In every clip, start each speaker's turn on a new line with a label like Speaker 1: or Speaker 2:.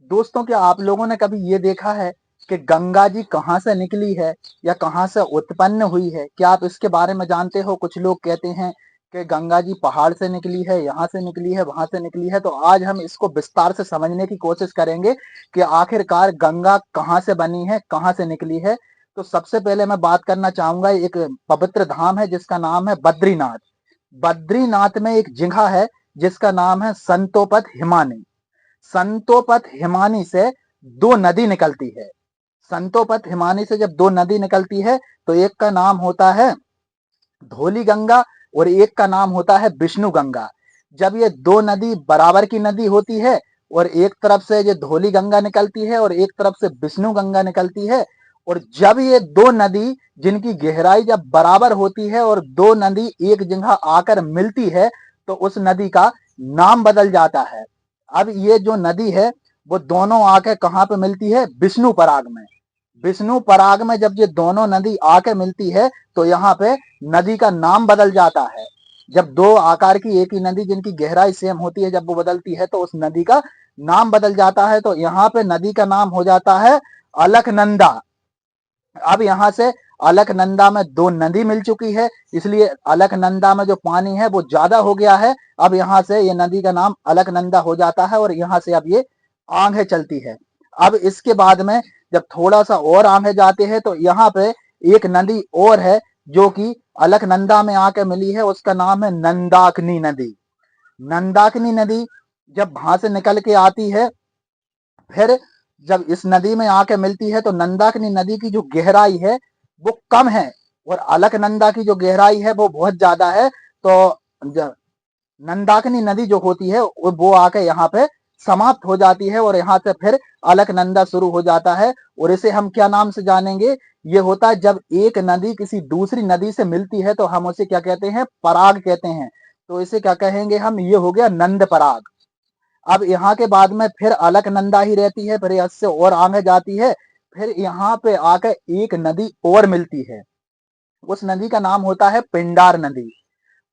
Speaker 1: दोस्तों, क्या आप लोगों ने कभी ये देखा है कि गंगा जी कहाँ से निकली है या कहाँ से उत्पन्न हुई है? क्या आप इसके बारे में जानते हो? कुछ लोग कहते हैं कि गंगा जी पहाड़ से निकली है, यहाँ से निकली है, वहां से निकली है। तो आज हम इसको विस्तार से समझने की कोशिश करेंगे कि आखिरकार गंगा कहाँ से बनी है, कहाँ से निकली है। तो सबसे पहले मैं बात करना चाहूंगा, एक पवित्र धाम है जिसका नाम है बद्रीनाथ। बद्रीनाथ में एक जगह है जिसका नाम है संतोपत हिमानी। संतोपत हिमानी से दो नदी निकलती है। संतोपत हिमानी से जब दो नदी निकलती है तो एक का नाम होता है धौली गंगा और एक का नाम होता है विष्णु गंगा। जब ये दो नदी बराबर की नदी होती है और एक तरफ से ये धौली गंगा निकलती है और एक तरफ से विष्णु गंगा निकलती है, और जब ये दो नदी जिनकी गहराई जब बराबर होती है और दो नदी एक जगह आकर मिलती है तो उस नदी का नाम बदल जाता है। अब ये जो नदी है वो दोनों आके कहाँ पे मिलती है? विष्णु पराग में। विष्णु पराग में जब ये दोनों नदी आके मिलती है तो यहाँ पे नदी का नाम बदल जाता है। जब दो आकार की एक ही नदी जिनकी गहराई सेम होती है जब वो बदलती है तो उस नदी का नाम बदल जाता है। तो यहाँ पे नदी का नाम हो जाता है अलकनंदा। अब यहाँ से अलकनंदा में दो नदी मिल चुकी है, इसलिए अलकनंदा में जो पानी है वो ज्यादा हो गया है। अब यहाँ से ये नदी का नाम अलकनंदा हो जाता है और यहाँ से अब ये आगे चलती है। अब इसके बाद में जब थोड़ा सा और आगे जाते हैं तो यहाँ पे एक नदी और है जो कि अलकनंदा में आके मिली है, उसका नाम है नंदाकिनी नदी। नंदाकिनी नदी जब वहां से निकल के आती है, फिर जब इस नदी में आके मिलती है तो नंदाकिनी नदी की जो गहराई है वो कम है और अलकनंदा की जो गहराई है वो बहुत ज्यादा है। तो नंदाकिनी नदी जो होती है वो आके यहाँ पे समाप्त हो जाती है और यहाँ से फिर अलकनंदा शुरू हो जाता है। और इसे हम क्या नाम से जानेंगे? ये होता है जब एक नदी किसी दूसरी नदी से मिलती है तो हम उसे क्या कहते हैं? पराग कहते हैं। तो इसे क्या कहेंगे हम? ये हो गया नंद पराग। अब यहाँ के बाद में फिर अलकनंदा ही रहती है, फिर इससे और आगे जाती है, फिर यहाँ पे आकर एक नदी और मिलती है। उस नदी का नाम होता है पिंडार नदी।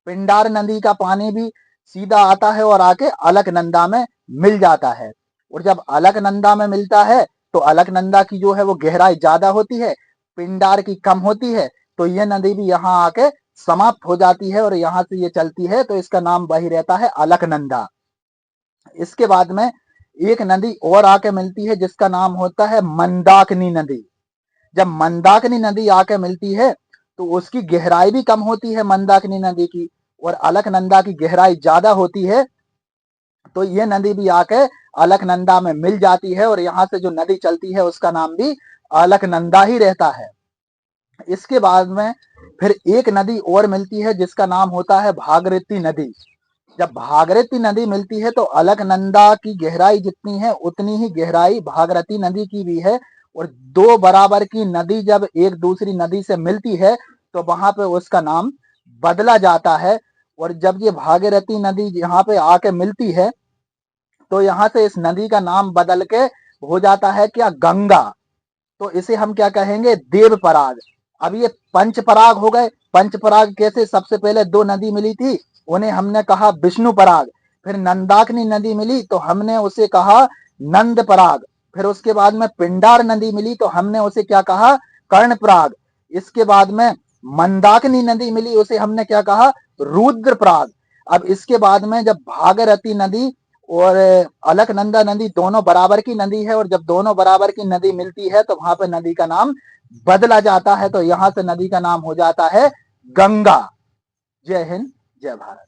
Speaker 1: पिंडार नदी का पानी भी सीधा आता है और आके अलकनंदा में मिल जाता है। और जब अलकनंदा में मिलता है तो अलकनंदा की जो है वो गहराई ज्यादा होती है, पिंडार की कम होती है। तो ये नदी भी यहाँ आके समाप्त हो जाती है और यहाँ से ये चलती है तो इसका नाम वही रहता है अलकनंदा। इसके बाद में एक नदी और आके मिलती है जिसका नाम होता है मंदाकिनी नदी। जब मंदाकिनी नदी आके मिलती है तो उसकी गहराई भी कम होती है मंदाकिनी नदी की, और अलकनंदा की गहराई ज्यादा होती है। तो ये नदी भी आके अलकनंदा में मिल जाती है और यहाँ से जो नदी चलती है उसका नाम भी अलकनंदा ही रहता है। इसके बाद में फिर एक नदी और मिलती है जिसका नाम होता है भागीरथी नदी। जब भागीरथी नदी मिलती है तो अलकनंदा की गहराई जितनी है उतनी ही गहराई भागीरथी नदी की भी है। और दो बराबर की नदी जब एक दूसरी नदी से मिलती है तो वहां पे उसका नाम बदला जाता है। और जब ये भागीरथी नदी यहाँ पे आके मिलती है तो यहाँ से इस नदी का नाम बदल के हो जाता है क्या? गंगा। तो इसे हम क्या कहेंगे? देव पराग। अब ये पंच पराग हो गए। पंच पराग कैसे? सबसे पहले दो नदी मिली थी, उन्हें हमने कहा विष्णु पराग। फिर नंदाकिनी नदी मिली तो हमने उसे कहा नंद पराग। फिर उसके बाद में पिंडार नदी मिली तो हमने उसे क्या कहा? कर्ण पराग। इसके बाद में मंदाकिनी नदी मिली, उसे हमने क्या कहा? रुद्र पराग। अब इसके बाद में जब भागीरथी नदी और अलकनंदा नदी दोनों बराबर की नदी है और जब दोनों बराबर की नदी मिलती है तो वहां पर नदी का नाम बदला जाता है। तो यहां से नदी का नाम हो जाता है गंगा। जय हिंद, जय भारत।